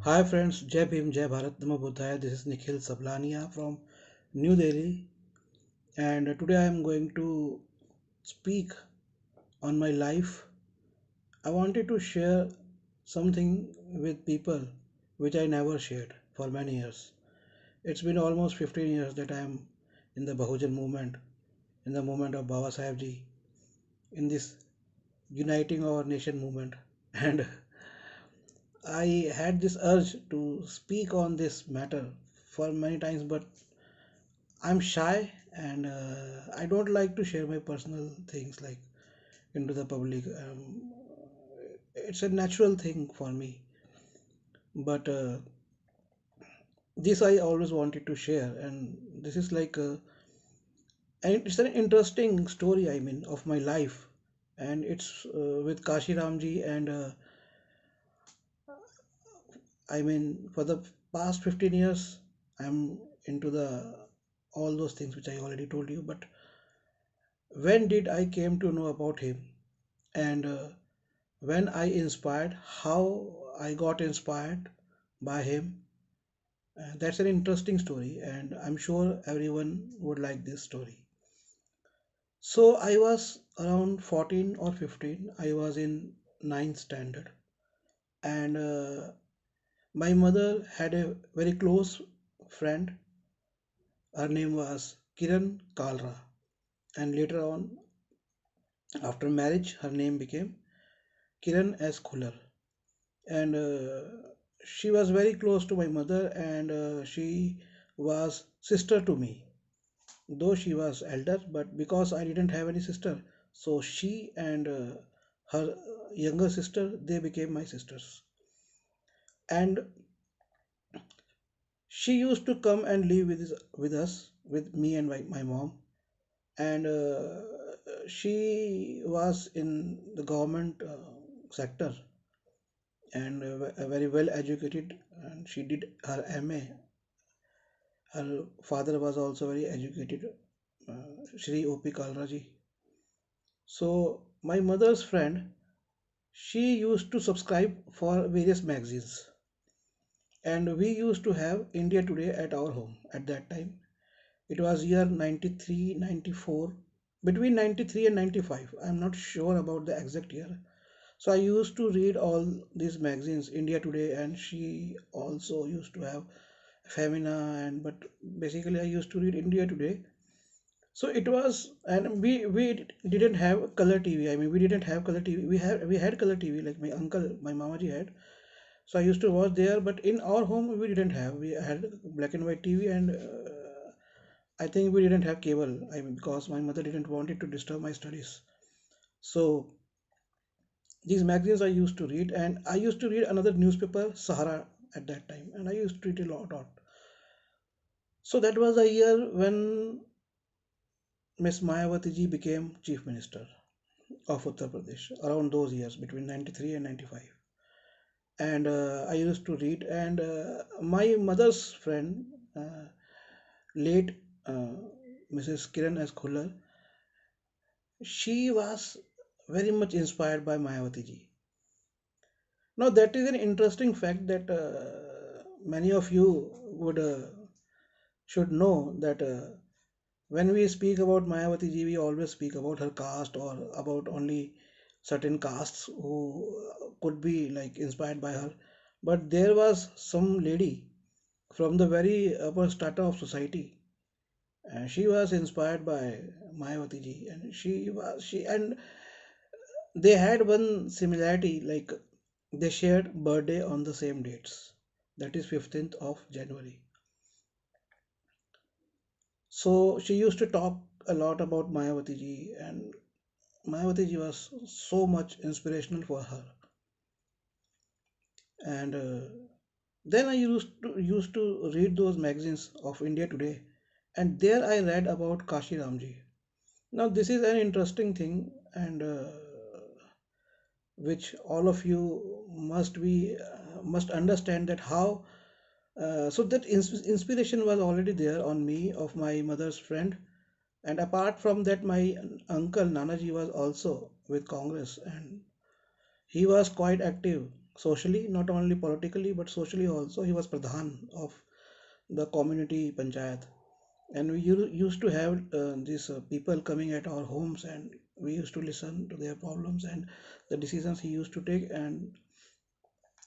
Hi friends, Jai Bhim, Jai Bharat, Namo Buddhaya. This is Nikhil Sablania from New Delhi, and today I am going to speak on my life. I wanted to share something with people which I never shared for many years. It's been almost 15 years that I am in the Bahujan movement, in the movement of Babasahebji, in this uniting our nation movement, and I had this urge to speak on this matter for many times, but I'm shy and I don't like to share my personal things like into the public. It's a natural thing for me, but this I always wanted to share, and this is like and it's an interesting story. I mean, of my life, and it's with Kashiramji, and I mean, for the past 15 years, I'm into the all those things which I already told you. But when did I came to know about him? And when I inspired, how I got inspired by him. That's an interesting story, and I'm sure everyone would like this story. So I was around 14 or 15. I was in ninth standard, and my mother had a very close friend. Her name was Kiran Kalra, and later on, after marriage, her name became Kiran S. Khular. And she was very close to my mother, and she was sister to me, though she was elder, but because I didn't have any sister, so she and her younger sister, they became my sisters. And she used to come and live with us, with me and my mom. And she was in the government sector, and very well educated, and she did her MA. Her father was also very educated, Shri O.P. Kalraji. So my mother's friend, she used to subscribe for various magazines, and we used to have India Today at our home at that time. It was year 93, 94, between 93 and 95. I'm not sure about the exact year. So I used to read all these magazines, India Today, and she also used to have Femina, and but basically I used to read India Today. So it was, and we didn't have color TV. I mean, we didn't have color TV. We had color TV, like my uncle, my mamaji had. So I used to watch there, but in our home we didn't have. We had black and white TV, and I think we didn't have cable. I mean, because my mother didn't want it to disturb my studies. So these magazines I used to read, and I used to read another newspaper, Sahara, at that time, and I used to read a lot. So that was the year when Miss Mayawati ji became chief minister of Uttar Pradesh, around those years between 93 and 95. And I used to read, and my mother's friend, uh, late Mrs. Kiran S. Khullar, she was very much inspired by Mayawati ji. Now, that is an interesting fact that many of you would should know that when we speak about Mayawati ji, we always speak about her caste or about only certain castes who could be like inspired by her. But there was some lady from the very upper strata of society, and she was inspired by Mayawati ji, and she and they had one similarity, like they shared birthday on the same dates. That is 15th of January. So she used to talk a lot about Mayawati ji, and Mayawati ji was so much inspirational for her. And then I used to read those magazines of India Today, and there I read about Kashi Ramji. Now this is an interesting thing, and which all of you must understand that how. So that inspiration was already there on me of my mother's friend, and apart from that, my uncle Nanaji was also with Congress, and he was quite active. socially, not only politically but socially also. He was pradhan of the community panchayat, and we used to have these people coming at our homes, and we used to listen to their problems and the decisions he used to take. And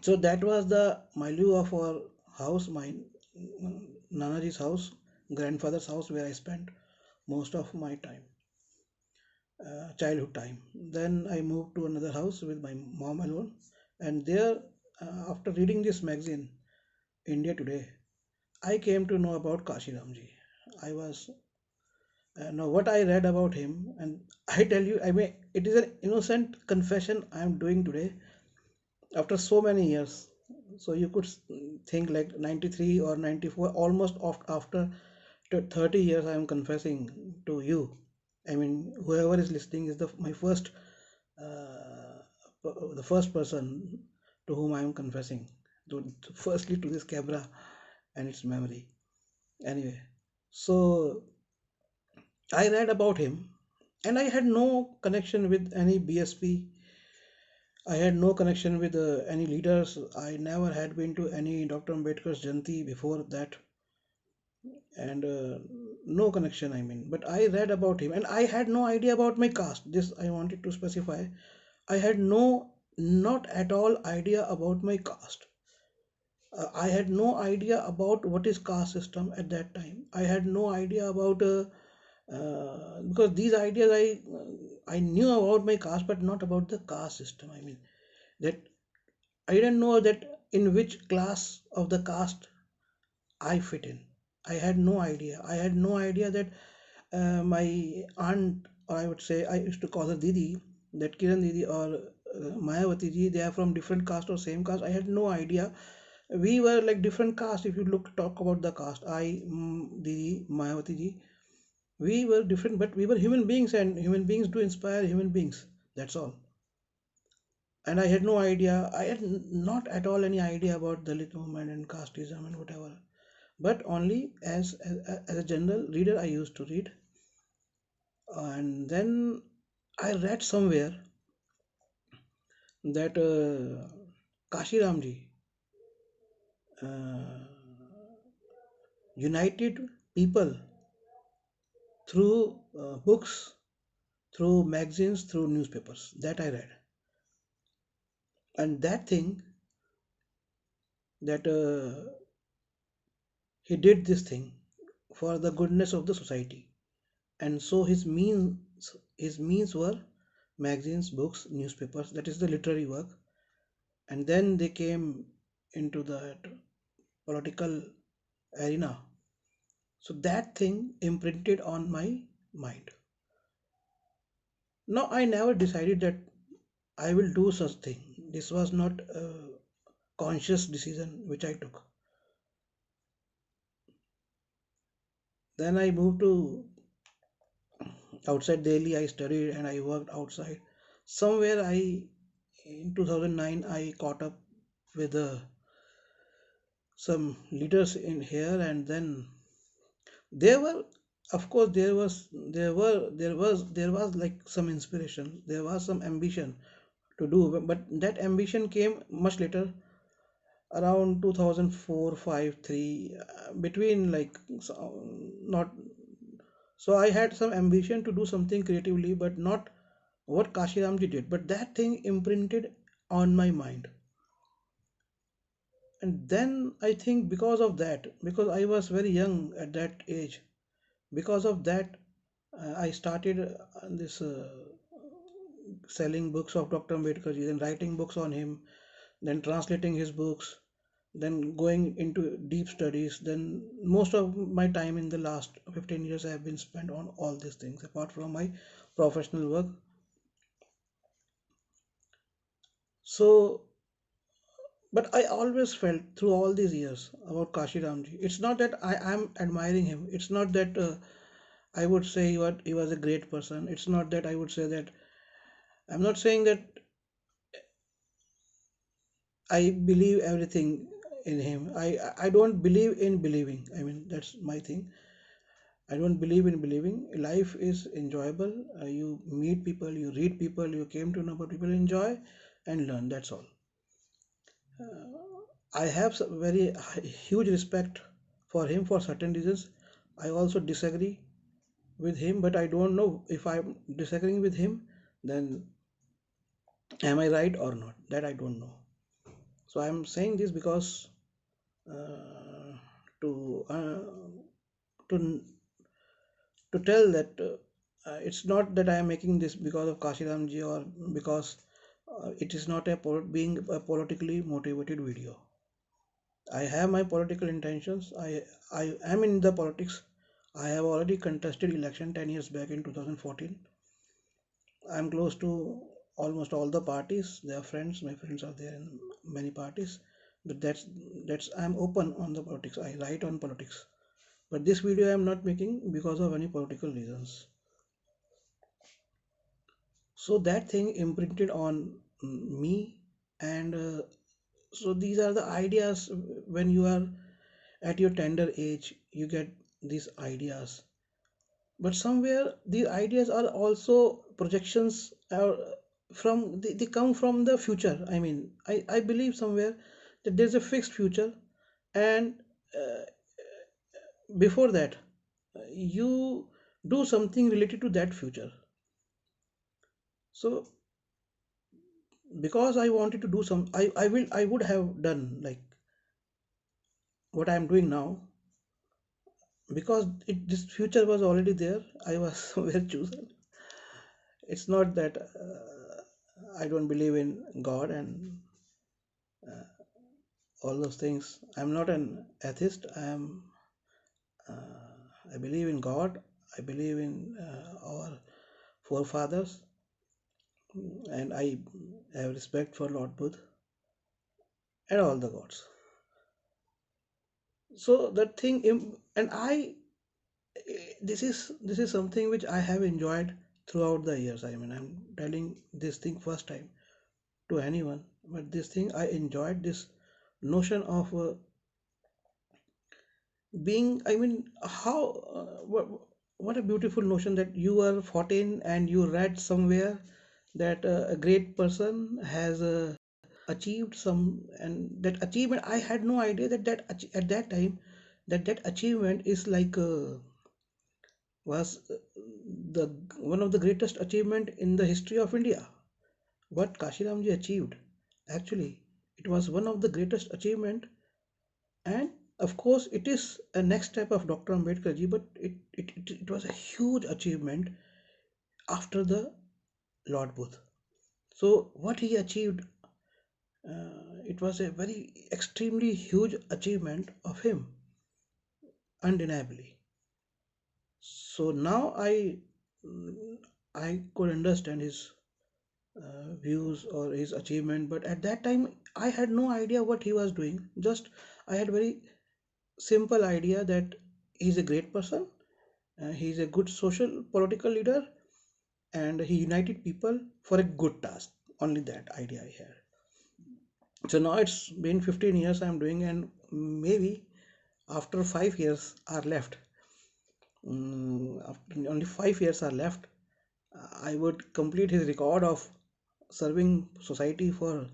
so that was the milieu of our house, my Nanaji's house, grandfather's house, where I spent most of my time, childhood time. Then I moved to another house with my mom alone, and there, after reading this magazine, India Today, I came to know about Kashiramji. I was Now what I read about him, and I tell you, I mean, it is an innocent confession I am doing today after so many years. So you could think like 93 or 94, almost after 30 years, I am confessing to you. I mean, whoever is listening is my first, uh, the first person to whom I am confessing. Firstly to this camera and its memory. Anyway, so I read about him, and I had no connection with any BSP. I had no connection with any leaders. I never had been to any Dr. Ambedkar's Janti before that, and no connection, I mean. But I read about him, and I had no idea about my caste. This I wanted to specify. I had not at all idea about my caste. I had no idea about what is caste system at that time. I had no idea about because these ideas I knew about my caste, but not about the caste system. I mean that I didn't know that in which class of the caste I fit in. I had no idea. I had no idea that my aunt, or I would say I used to call her Didi, that Kiran Didi or Mayawati ji, they are from different caste or same caste. I had no idea. We were like different caste. If you talk about the caste, Didi, Mayawati ji, we were different, but we were human beings, and human beings do inspire human beings. That's all. And I had no idea. I had not at all any idea about Dalit movement and casteism and whatever. But only as a general reader, I used to read. And then I read somewhere that Kashiramji uh, united people through books, through magazines, through newspapers. That I read. And that thing, that he did this thing for the goodness of the society. And so his means were magazines, books, newspapers. That is the literary work. And then they came into that political arena. So that thing imprinted on my mind. Now I never decided that I will do such thing. This was not a conscious decision which I took. Then I moved to outside Delhi. I studied and I worked outside. Somewhere in 2009 I caught up with some leaders in here, and then there were, of course, there was like some inspiration, there was some ambition to do, but that ambition came much later, around 2004, 5, 3, between like not. So I had some ambition to do something creatively, but not what Kashiramji did, but that thing imprinted on my mind. And then I think because of that, because I was very young at that age, because of that, I started this selling books of Dr. Ambedkar ji, then writing books on him, then translating his books, then going into deep studies. Then most of my time in the last 15 years have been spent on all these things, apart from my professional work. So, but I always felt through all these years about Kashi Ramji. It's not that I am admiring him. It's not that I would say he was a great person. It's not that I would say that. I'm not saying that I believe everything in him. I don't believe in believing. I mean, that's my thing. I don't believe in believing. Life is enjoyable. You meet people, you read people, you came to know about people, enjoy and learn. That's all. I have very huge respect for him for certain reasons. I also disagree with him, but I don't know if I'm disagreeing with him, then am I right or not? That I don't know. So I'm saying this because uh, to to to tell that it's not that I am making this because of Kashiramji or because it is not being a politically motivated video. I have my political intentions. I am in the politics. I have already contested election 10 years back in 2014. I'm close to almost all the parties. They are friends. My friends are there in many parties. But that's I'm open on the politics. I write on politics. But this video I am not making because of any political reasons. So that thing imprinted on me, and so these are the ideas. When you are at your tender age, you get these ideas, but somewhere these ideas are also projections from they come from the future. I mean, I believe somewhere that there's a fixed future, and uh, before that you do something related to that future. So because I wanted to do some, I would have done like what I'm doing now, because this future was already there. I was somewhere chosen. It's not that I don't believe in God and all those things. I'm not an atheist. I believe in God. I believe in our forefathers, and I have respect for Lord Buddha and all the gods. So that thing, and this is something which I have enjoyed throughout the years. I mean, I'm telling this thing first time to anyone, but this thing I enjoyed, this notion of being. I mean, how what a beautiful notion that you were 14 and you read somewhere that a great person has achieved some, and that achievement I had no idea that at that time that achievement is like was the one of the greatest achievement in the history of India. What Kashiramji achieved, actually, it was one of the greatest achievement, and of course, it is a next step of Dr. Ambedkar ji, but it was a huge achievement after the Lord Buddha. So what he achieved, it was a very extremely huge achievement of him, undeniably. So now I could understand his views or his achievement, but at that time I had no idea what he was doing. Just I had very simple idea that he's a great person, he's a good social political leader, and he united people for a good task. Only that idea I had. So now it's been 15 years I'm doing, and maybe after 5 years are left, after only 5 years are left, I would complete his record of serving society for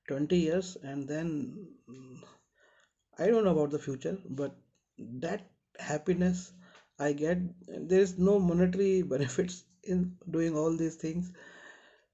20 years, and then I don't know about the future, but that happiness I get, there is no monetary benefits in doing all these things.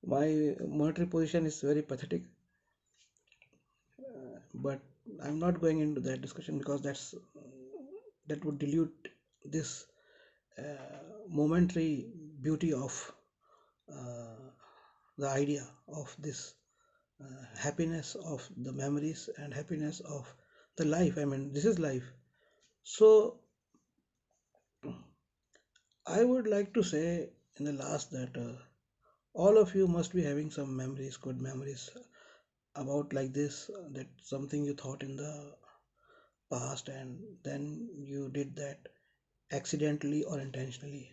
My monetary position is very pathetic, but I'm not going into that discussion because that would dilute this momentary beauty of uh, the idea of this happiness of the memories and happiness of the life. I mean, this is life. So I would like to say in the last that all of you must be having some memories, good memories about like this, that something you thought in the past and then you did that accidentally or intentionally.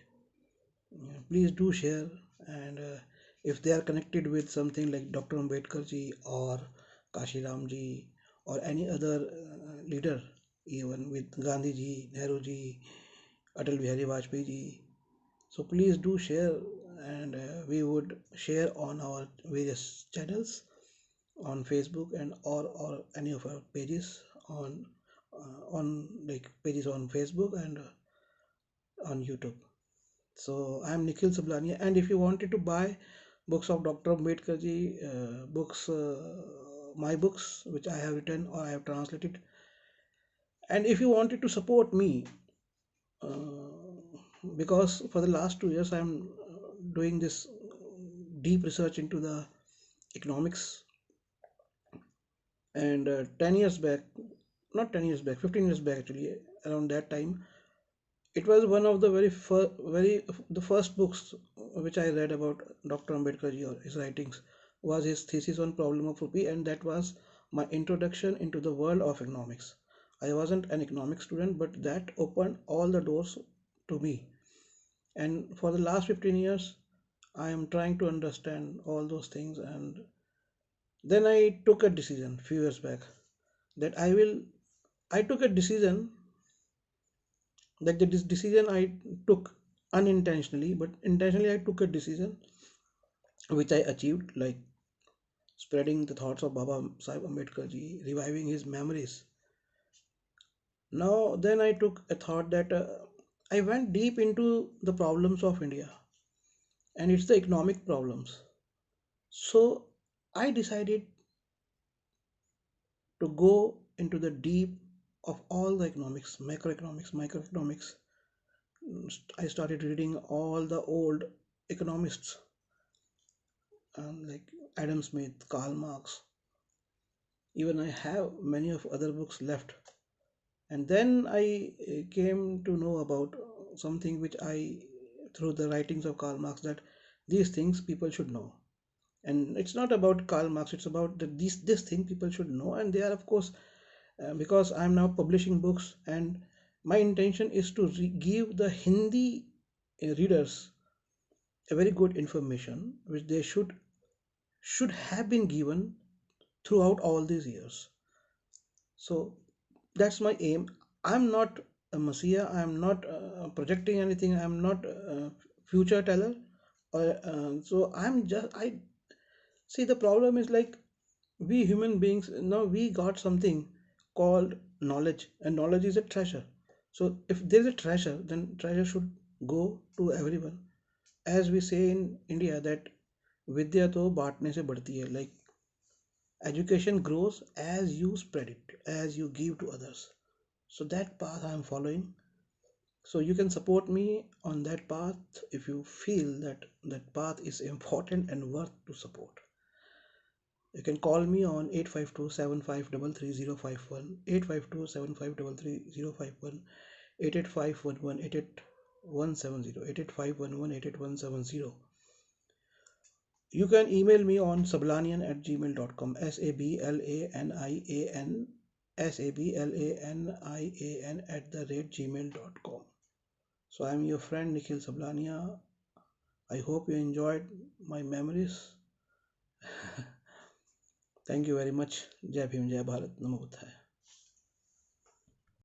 Please do share, and if they are connected with something like Dr. Ambedkar ji or Kashiram ji or any other leader, even with Gandhi ji, Nehru ji, Atal Bihari Vajpayee ji, so please do share, and we would share on our various channels. on Facebook and or any of our pages on like pages on Facebook and on YouTube. So I am Nikhil Sablania, and if you wanted to buy books of Dr. Ambedkar ji, my books which I have written or I have translated, and if you wanted to support me, because for the last 2 years I am doing this deep research into the economics, and 10 years back, not 10 years back, 15 years back actually, around that time, it was one of the the first books which I read about Dr. Ambedkar ji or his writings was his thesis on problem of rupee, and that was my introduction into the world of economics. I wasn't an economics student, but that opened all the doors to me. And for the last 15 years, I am trying to understand all those things. And then I took a decision few years back that I took a decision that this decision I took unintentionally, but intentionally I took a decision which I achieved, like spreading the thoughts of Baba Saheb Ambedkar ji, reviving his memories. Now, then I took a thought that I went deep into the problems of India, and it's the economic problems. So I decided to go into the deep of all the economics, macroeconomics, microeconomics. I started reading all the old economists, like Adam Smith, Karl Marx. Even I have many of other books left. And then I came to know about something which through the writings of Karl Marx, that these things people should know. And it's not about Karl Marx; it's about this thing people should know. And they are, of course, because I'm now publishing books, and my intention is to give the Hindi readers a very good information which they should have been given throughout all these years. So that's my aim. I'm not a messiah. I'm not projecting anything. I'm not a future teller. So I see, the problem is like, we human beings now, we got something called knowledge, and knowledge is a treasure. So if there's a treasure, then treasure should go to everyone. As we say in India that vidya to baatne se badhti hai, like education grows as you spread it, as you give to others. So that path I am following. So you can support me on that path if you feel that that path is important and worth to support. You can call me on 852-7533-051, 852-7533-051, 88511-88170, 88511-88170. You can email me on sablanian@gmail.com, sablanian@gmail.com. So I'm your friend Nikhil Sablania. I hope you enjoyed my memories. Thank you very much. Jai Bhim, Jai Bharat, Namo Buddhaya.